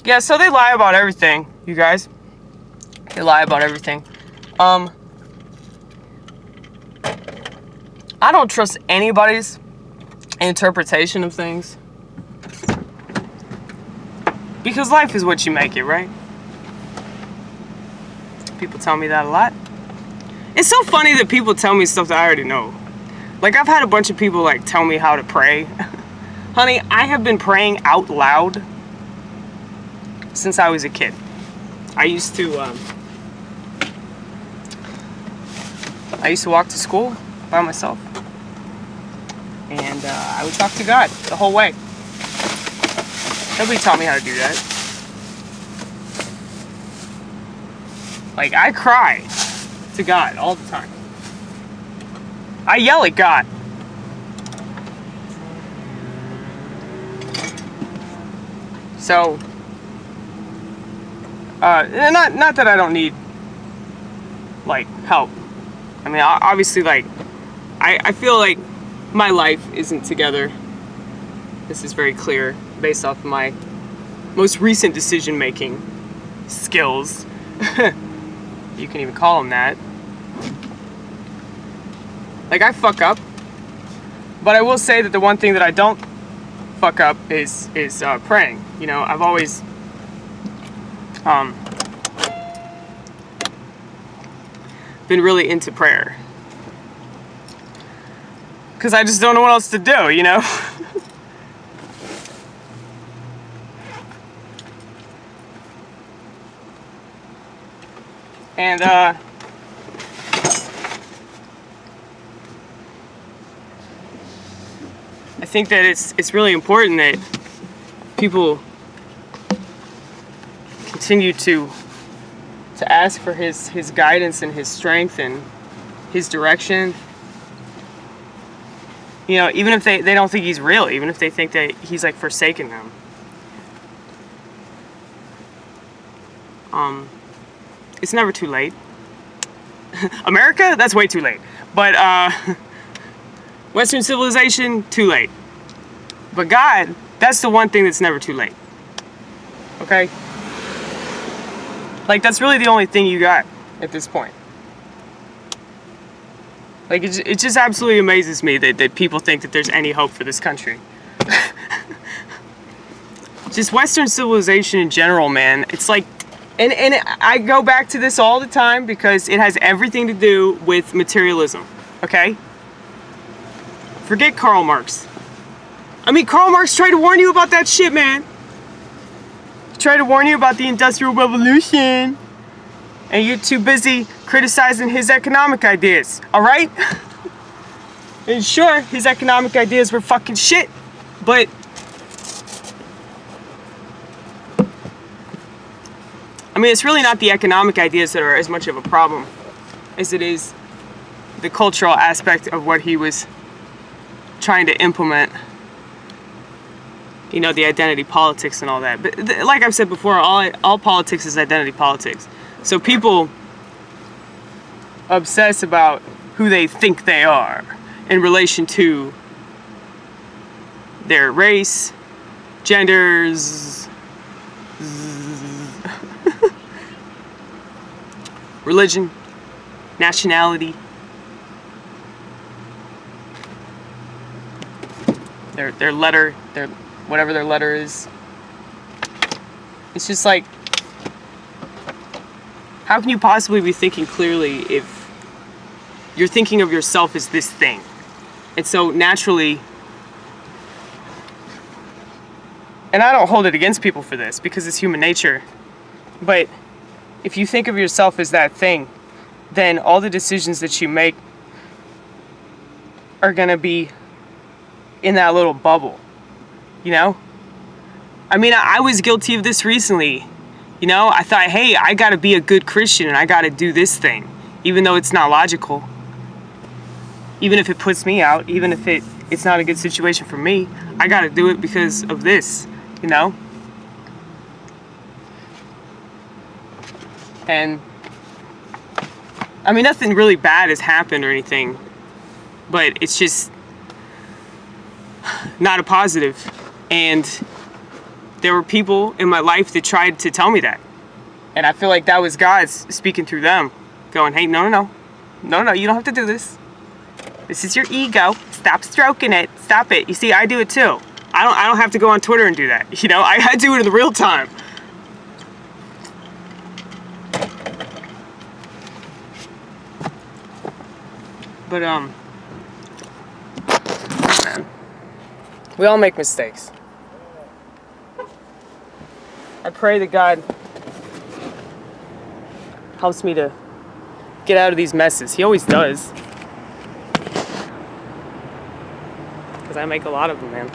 Yeah, so they lie about everything, you guys. They lie about everything. I don't trust anybody's interpretation of things. Because life is what you make it, right? People tell me that a lot. It's so funny that people tell me stuff that I already know. Like, I've had a bunch of people, like, tell me how to pray. Honey, I have been praying out loud since I was a kid. I used to walk to school by myself. And I would talk to God the whole way. Nobody taught me how to do that. Like, I cry to God all the time. I yell at God. So, not that I don't need, like, help. I mean, obviously, like, I feel like my life isn't together. This is very clear based off my most recent decision-making skills. You can even call them that. Like, I fuck up. But I will say that the one thing that I don't fuck up is praying. You know, I've always been really into prayer. Because I just don't know what else to do, you know? And, I think that it's really important that people continue to ask for his guidance and his strength and his direction. You know, even if they don't think he's real, even if they think that he's, like, forsaken them. It's never too late. America? That's way too late. But, Western civilization, too late. But God, that's the one thing that's never too late. Okay? Like, that's really the only thing you got at this point. Like, it just absolutely amazes me that people think that there's any hope for this country. Just Western civilization in general, man. It's like, and I go back to this all the time because it has everything to do with materialism, okay? Forget Karl Marx. I mean, Karl Marx tried to warn you about that shit, man. He tried to warn you about the Industrial Revolution. And you're too busy criticizing his economic ideas, alright? And sure, his economic ideas were fucking shit, but I mean, it's really not the economic ideas that are as much of a problem as it is the cultural aspect of what he was trying to implement. You know, the identity politics and all that. But like I've said before, all politics is identity politics. So people obsess about who they think they are in relation to their race, genders, religion, nationality, their letter, their whatever their letter is. It's just like, how can you possibly be thinking clearly if you're thinking of yourself as this thing? And so naturally, and I don't hold it against people for this because it's human nature, but if you think of yourself as that thing, then all the decisions that you make are gonna be in that little bubble, you know? I mean, I was guilty of this recently. You know, I thought, hey, I gotta be a good Christian and I gotta do this thing, even though it's not logical. Even if it puts me out, even if it's not a good situation for me, I gotta do it because of this, you know? And, I mean, nothing really bad has happened or anything, but it's just not a positive. And there were people in my life that tried to tell me that. And I feel like that was God speaking through them, going, hey, no, you don't have to do this. This is your ego. Stop stroking it. Stop it. You see, I do it too. I don't have to go on Twitter and do that. You know, I do it in the real time. But, man, we all make mistakes. I pray that God helps me to get out of these messes. He always does. Because I make a lot of them, man.